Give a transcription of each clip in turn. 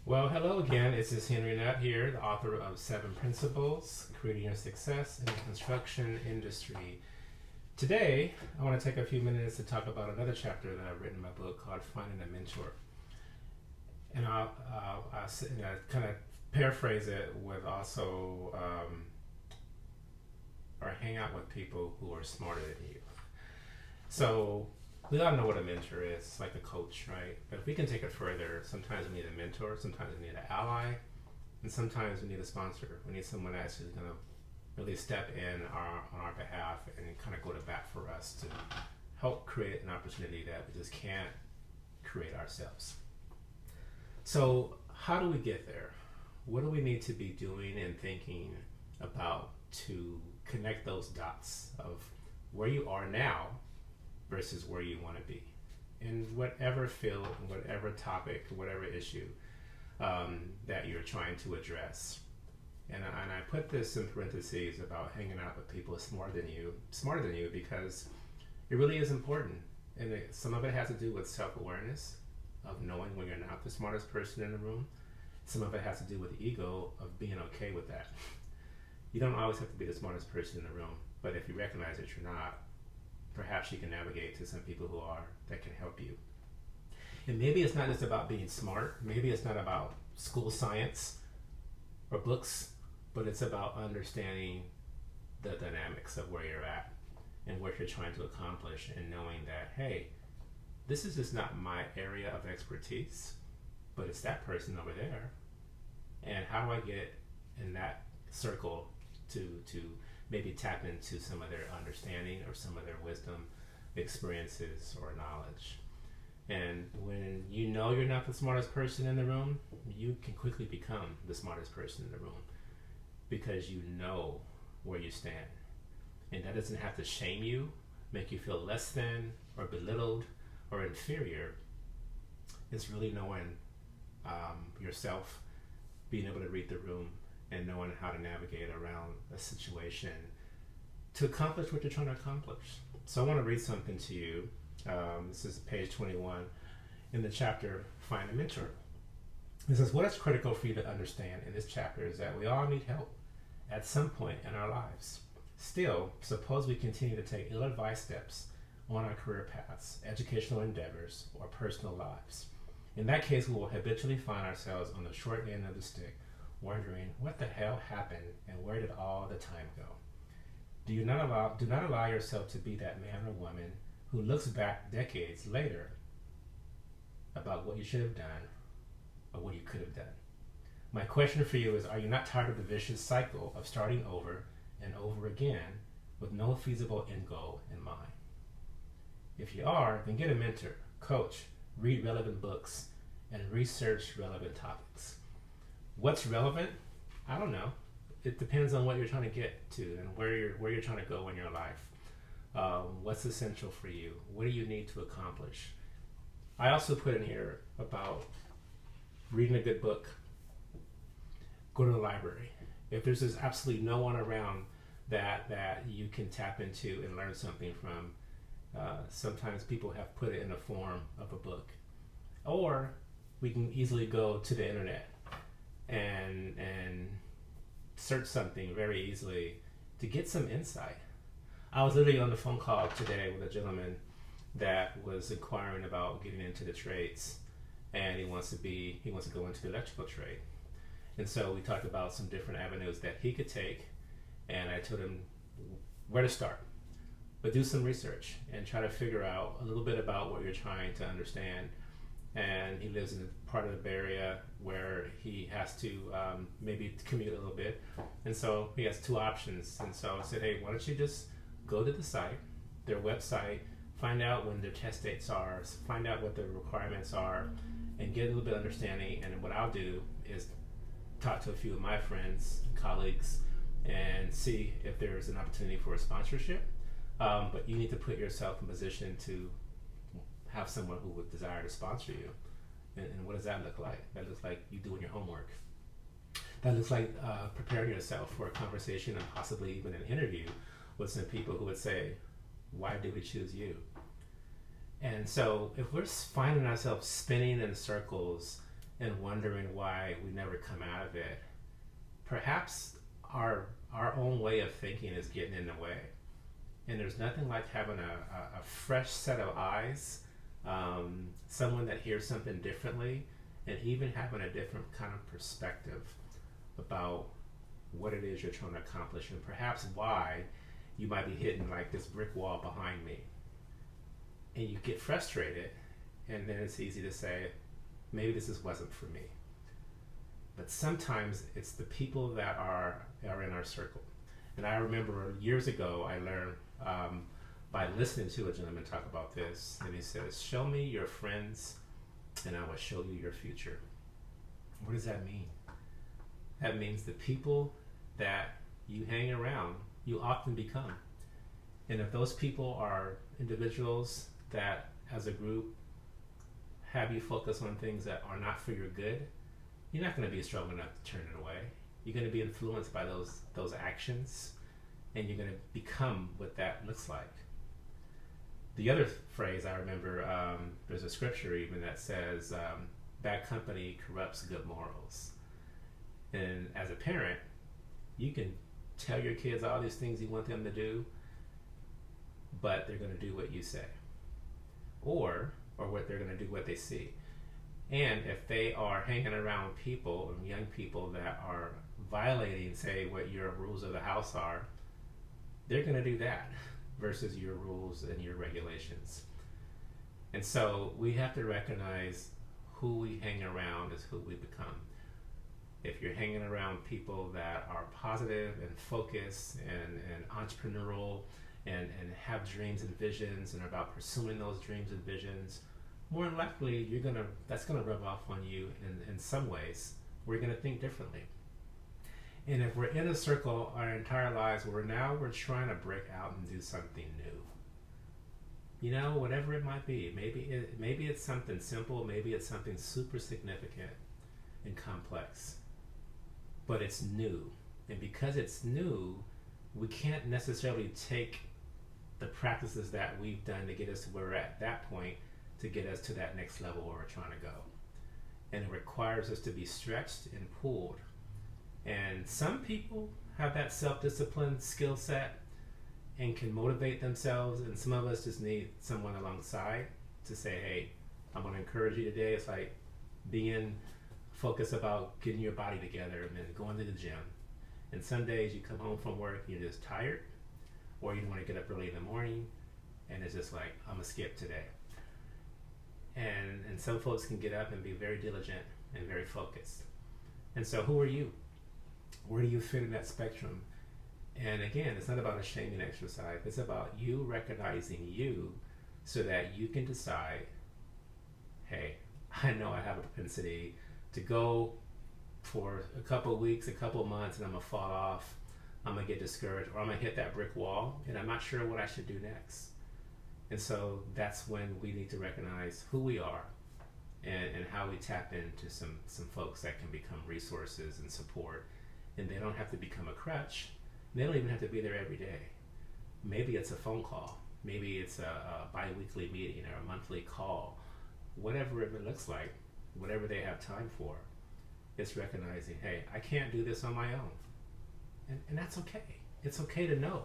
Well, hello again. This is Henry Nutt here, the author of Seven Principles Creating Your Success in the Construction Industry. Today, I want to take a few minutes to talk about another chapter that I've written in my book called Finding a Mentor. And I'll kind of paraphrase it with also, or hang out with people who are smarter than you. So, we all know what a mentor is. It's like a coach, right? But if we can take it further, sometimes we need a mentor, sometimes we need an ally, and sometimes we need a sponsor. We need someone that's just going to really step in on our behalf and kind of go to bat for us to help create an opportunity that we just can't create ourselves. So, how do we get there? What do we need to be doing and thinking about to connect those dots of where you are now versus where you want to be in whatever field, whatever topic, whatever issue that you're trying to address. And I put this in parentheses about hanging out with people smarter than you, because it really is important. And some of it has to do with self-awareness, of knowing when you're not the smartest person in the room. Some of it has to do with ego, of being okay with that. You don't always have to be the smartest person in the room, but if you recognize that you're not, perhaps you can navigate to some people who are, that can help you. And maybe it's not just about being smart. Maybe it's not about school science or books, but it's about understanding the dynamics of where you're at and what you're trying to accomplish, and knowing that, hey, this is just not my area of expertise, but it's that person over there. And how do I get in that circle to maybe tap into some of their understanding or some of their wisdom, experiences, or knowledge. And when you know you're not the smartest person in the room, you can quickly become the smartest person in the room, because you know where you stand. And that doesn't have to shame you, make you feel less than or belittled or inferior. It's really knowing yourself, being able to read the room, and knowing how to navigate around a situation to accomplish what you're trying to accomplish. So I want to read something to you. This is page 21 in the chapter, Find a Mentor. It says, what is critical for you to understand in this chapter is that we all need help at some point in our lives. Still, suppose we continue to take ill-advised steps on our career paths, educational endeavors, or personal lives. In that case, we will habitually find ourselves on the short end of the stick, wondering what the hell happened and where did all the time go. Do not allow yourself to be that man or woman who looks back decades later about what you should have done or what you could have done. My question for you is, are you not tired of the vicious cycle of starting over and over again with no feasible end goal in mind? If you are, then get a mentor, coach, read relevant books, and research relevant topics. What's relevant? I don't know. It depends on what you're trying to get to and where you're trying to go in your life. What's essential for you? What do you need to accomplish? I also put in here about reading a good book. Go to the library. If there's just absolutely no one around that you can tap into and learn something from, sometimes people have put it in the form of a book. Or we can easily go to the internet and search something very easily to get some insight. I was literally on the phone call today with a gentleman that was inquiring about getting into the trades, and he wants to go into the electrical trade. And so we talked about some different avenues that he could take, and I told him where to start. But do some research and try to figure out a little bit about what you're trying to understand. And he lives in a part of the Bay Area where he has to maybe commute a little bit. And so he has two options. And so I said, hey, why don't you just go to the site, their website, find out when their test dates are, find out what the requirements are, and get a little bit of understanding. And what I'll do is talk to a few of my friends, colleagues, and see if there's an opportunity for a sponsorship. But you need to put yourself in position to have someone who would desire to sponsor you. And what does that look like? That looks like you doing your homework. That looks like preparing yourself for a conversation and possibly even an interview with some people who would say, why did we choose you? And so if we're finding ourselves spinning in circles and wondering why we never come out of it, perhaps our own way of thinking is getting in the way. And there's nothing like having a fresh set of eyes, someone that hears something differently, and even having a different kind of perspective about what it is you're trying to accomplish, and perhaps why you might be hitting like this brick wall behind me. And you get frustrated, and then it's easy to say, maybe wasn't for me. But sometimes it's the people that are in our circle. And I remember years ago, I learned by listening to a gentleman talk about this, and he says, show me your friends and I will show you your future. What does that mean? That means the people that you hang around, you often become. And if those people are individuals that, as a group, have you focus on things that are not for your good, you're not going to be strong enough to turn it away. You're going to be influenced by those actions, and you're going to become what that looks like. The other phrase I remember, there's a scripture even that says, bad company corrupts good morals. And as a parent, you can tell your kids all these things you want them to do, but they're going to do what you say. Or what they're going to do what they see. And if they are hanging around people, young people that are violating, say, what your rules of the house are, they're going to do that versus your rules and your regulations. And so we have to recognize who we hang around is who we become. If you're hanging around people that are positive and focused and entrepreneurial and have dreams and visions and are about pursuing those dreams and visions, more than likely that's gonna rub off on you in some ways. We're gonna think differently. And if we're in a circle our entire lives where we're trying to break out and do something new, whatever it might be, maybe it's something simple, maybe it's something super significant and complex, but it's new. And because it's new, we can't necessarily take the practices that we've done to get us to where we're at that point to get us to that next level where we're trying to go. And it requires us to be stretched and pulled. And some people have that self-discipline skill set and can motivate themselves, and some of us just need someone alongside to say, hey, I'm going to encourage you today. It's like being focused about getting your body together and then going to the gym. And some days you come home from work and you're just tired, or you don't want to get up early in the morning, and it's just like, I'm going to skip today. And some folks can get up and be very diligent and very focused. And so who are you? Where do you fit in that spectrum? And again, it's not about a shaming exercise. It's about you recognizing you so that you can decide, hey, I know I have a propensity to go for a couple of weeks, a couple of months, and I'm going to fall off. I'm going to get discouraged, or I'm going to hit that brick wall, and I'm not sure what I should do next. And so that's when we need to recognize who we are and how we tap into some folks that can become resources and support. And they don't have to become a crutch. They don't even have to be there every day. Maybe it's a phone call. Maybe it's a bi-weekly meeting or a monthly call. Whatever it looks like, whatever they have time for, it's recognizing, hey, I can't do this on my own. And that's okay. It's okay to know,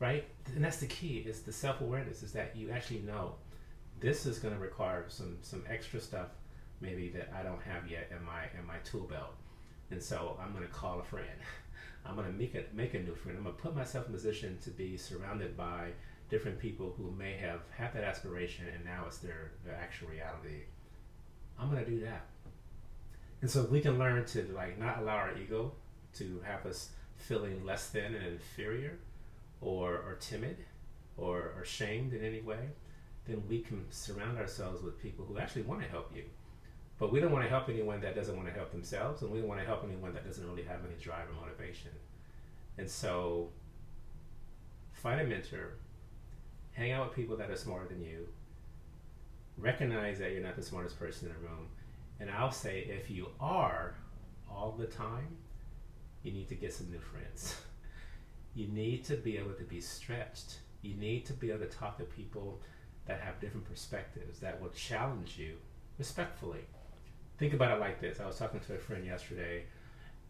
right? And that's the key, is the self-awareness, is that you actually know this is going to require some extra stuff maybe that I don't have yet in my tool belt. And so I'm going to call a friend. I'm going to make a new friend. I'm going to put myself in a position to be surrounded by different people who may have had that aspiration and now it's their actual reality. I'm going to do that. And so we can learn to not allow our ego to have us feeling less than and inferior or timid or shamed in any way. Then we can surround ourselves with people who actually want to help you. But we don't want to help anyone that doesn't want to help themselves, and we don't want to help anyone that doesn't really have any drive or motivation. And so find a mentor, hang out with people that are smarter than you, recognize that you're not the smartest person in the room, and I'll say if you are all the time, you need to get some new friends. You need to be able to be stretched. You need to be able to talk to people that have different perspectives, that will challenge you respectfully, think about it like this. I was talking to a friend yesterday,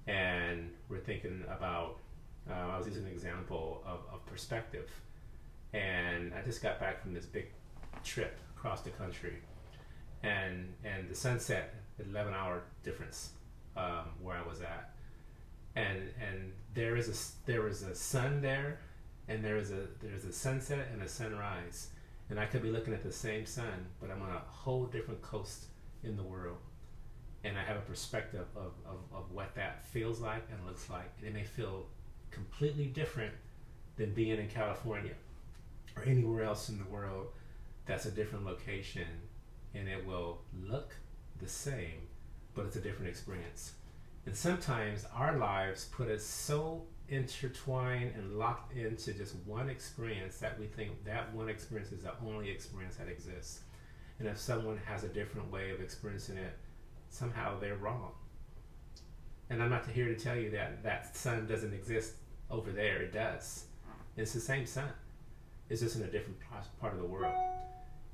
and we're thinking about, I was using an example of perspective. And I just got back from this big trip across the country, and the sunset, 11-hour difference where I was at, and there is a sun there, and there's a sunset and a sunrise, and I could be looking at the same sun, but I'm on a whole different coast in the world, and I have a perspective of what that feels like and looks like. And it may feel completely different than being in California or anywhere else in the world that's a different location, and it will look the same, but it's a different experience. And sometimes our lives put us so intertwined and locked into just one experience that we think that one experience is the only experience that exists. And if someone has a different way of experiencing it, somehow they're wrong. And I'm not here to tell you that that sun doesn't exist over there. It does. It's the same sun. It's just in a different part of the world.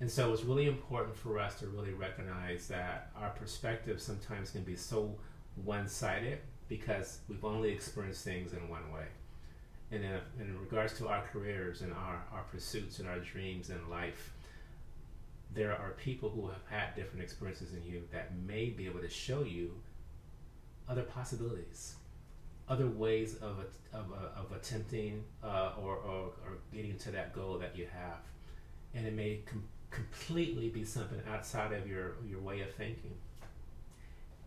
And so it's really important for us to really recognize that our perspective sometimes can be so one-sided because we've only experienced things in one way. And in regards to our careers and our pursuits and our dreams in life, there are people who have had different experiences than you that may be able to show you other possibilities, other ways of attempting or getting to that goal that you have. And it may completely be something outside of your way of thinking.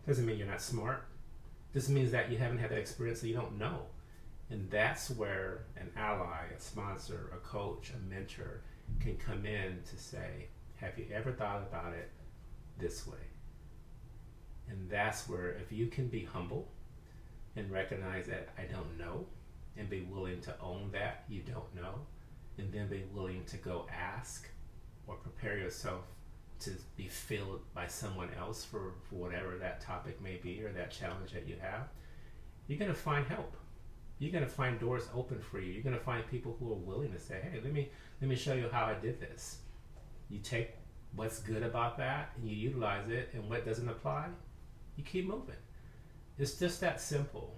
Doesn't mean you're not smart. This means that you haven't had that experience, so you don't know. And that's where an ally, a sponsor, a coach, a mentor can come in to say, have you ever thought about it this way? And that's where, if you can be humble and recognize that I don't know, and be willing to own that you don't know, and then be willing to go ask or prepare yourself to be filled by someone else for whatever that topic may be or that challenge that you have, you're going to find help. You're going to find doors open for you. You're going to find people who are willing to say, hey, let me show you how I did this. You take what's good about that and you utilize it, and what doesn't apply, you keep moving. It's just that simple.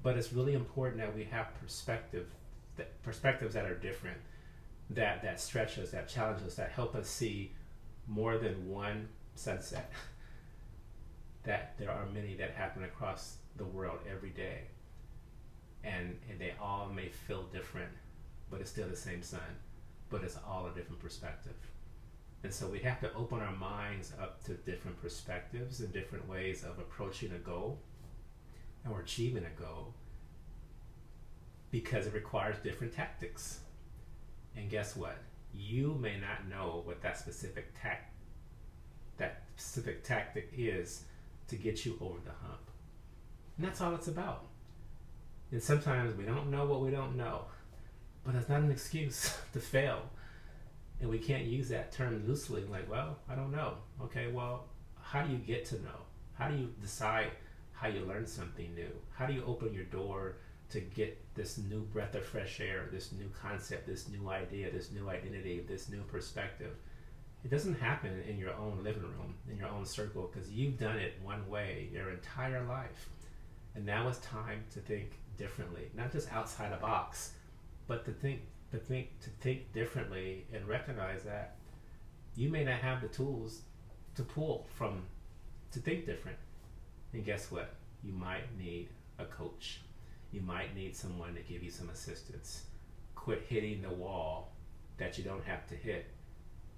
But it's really important that we have perspectives that are different, that stretch us, that challenge us, that help us see more than one sunset. That there are many that happen across the world every day, and they all may feel different, but it's still the same sun, but it's all a different perspective. And so we have to open our minds up to different perspectives and different ways of approaching a goal or achieving a goal, because it requires different tactics. And guess what? You may not know what that specific tactic is to get you over the hump. And that's all it's about. And sometimes we don't know what we don't know, but it's not an excuse to fail. And we can't use that term loosely, like, well, I don't know. Okay, well, how do you get to know? How do you decide how you learn something new? How do you open your door to get this new breath of fresh air, this new concept, this new idea, this new identity, this new perspective? It doesn't happen in your own living room, in your own circle, because you've done it one way your entire life. And now it's time to think differently, not just outside the box, but to think differently, and recognize that you may not have the tools to pull from to think different. And guess what? You might need a coach. You might need someone to give you some assistance. Quit hitting the wall that you don't have to hit.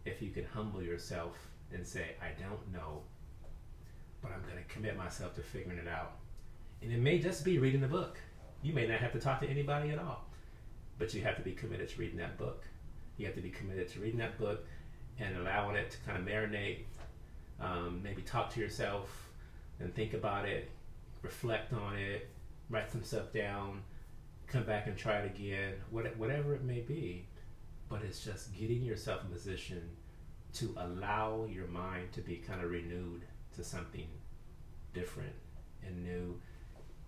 If you can humble yourself and say, I don't know, but I'm going to commit myself to figuring it out. And it may just be reading the book. You may not have to talk to anybody at all, but you have to be committed to reading that book. You have to be committed to reading that book and allowing it to kind of marinate. Maybe talk to yourself and think about it, reflect on it, write some stuff down, come back and try it again, whatever it may be. But it's just getting yourself in position to allow your mind to be kind of renewed to something different and new,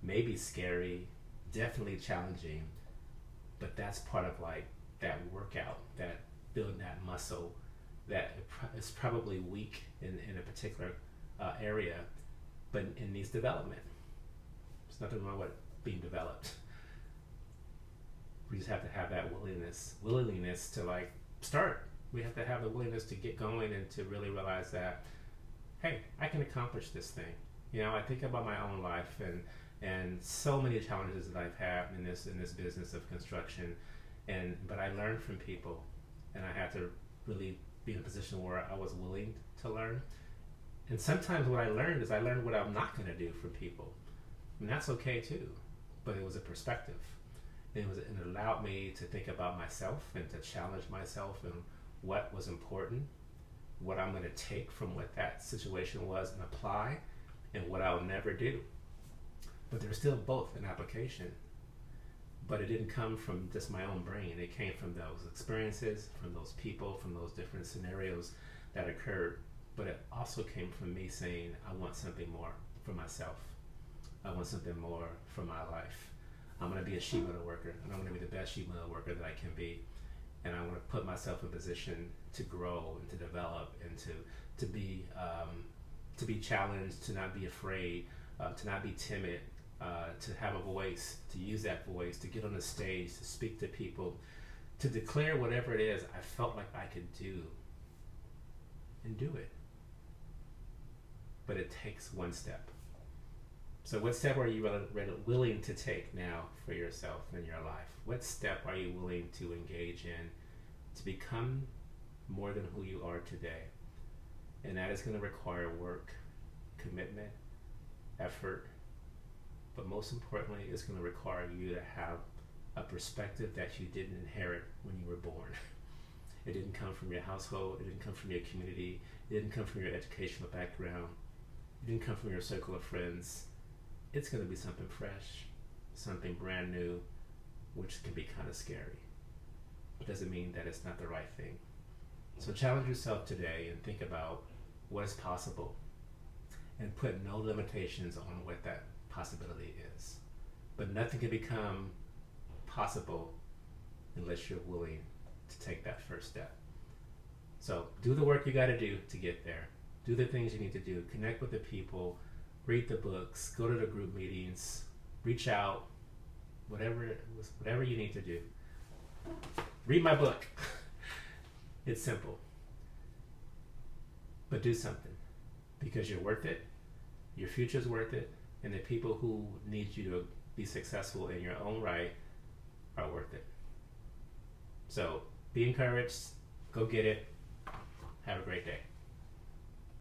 maybe scary, definitely challenging, but that's part of like that workout, that building that muscle that is probably weak in a particular area, but it needs development. There's nothing wrong with being developed. We just have to have that willingness to like start. We have to have the willingness to get going and to really realize that, hey, I can accomplish this thing. I think about my own life and so many challenges that I've had in this business of construction, but I learned from people, and I had to really be in a position where I was willing to learn. And sometimes what I learned is I learned what I'm not going to do for people, and that's okay too. But it was a perspective. It allowed me to think about myself and to challenge myself and what was important, what I'm going to take from what that situation was and apply, and what I'll never do. But there's still both an application. But it didn't come from just my own brain. It came from those experiences, from those people, from those different scenarios that occurred. But it also came from me saying, I want something more for myself. I want something more for my life. I'm going to be a sheet metal worker, and I'm going to be the best sheet metal worker that I can be. And I want to put myself in a position to grow and to develop and to be challenged, to not be afraid, to not be timid, to have a voice, to use that voice, to get on the stage, to speak to people, to declare whatever it is I felt like I could do, and do it. But it takes one step. So what step are you willing to take now for yourself in your life? What step are you willing to engage in to become more than who you are today? And that is going to require work, commitment, effort, but most importantly, it's going to require you to have a perspective that you didn't inherit when you were born. It didn't come from your household, it didn't come from your community, it didn't come from your educational background, it didn't come from your circle of friends. It's going to be something fresh, something brand new, which can be kind of scary. It doesn't mean that it's not the right thing. So challenge yourself today and think about what is possible, and put no limitations on what that possibility is. But nothing can become possible unless you're willing to take that first step. So do the work you got to do to get there. Do the things you need to do. Connect with the people. Read the books. Go to the group meetings. Reach out. Whatever you need to do. Read my book. It's simple. But do something, because you're worth it. Your future's worth it. And the people who need you to be successful in your own right are worth it. So be encouraged. Go get it. Have a great day.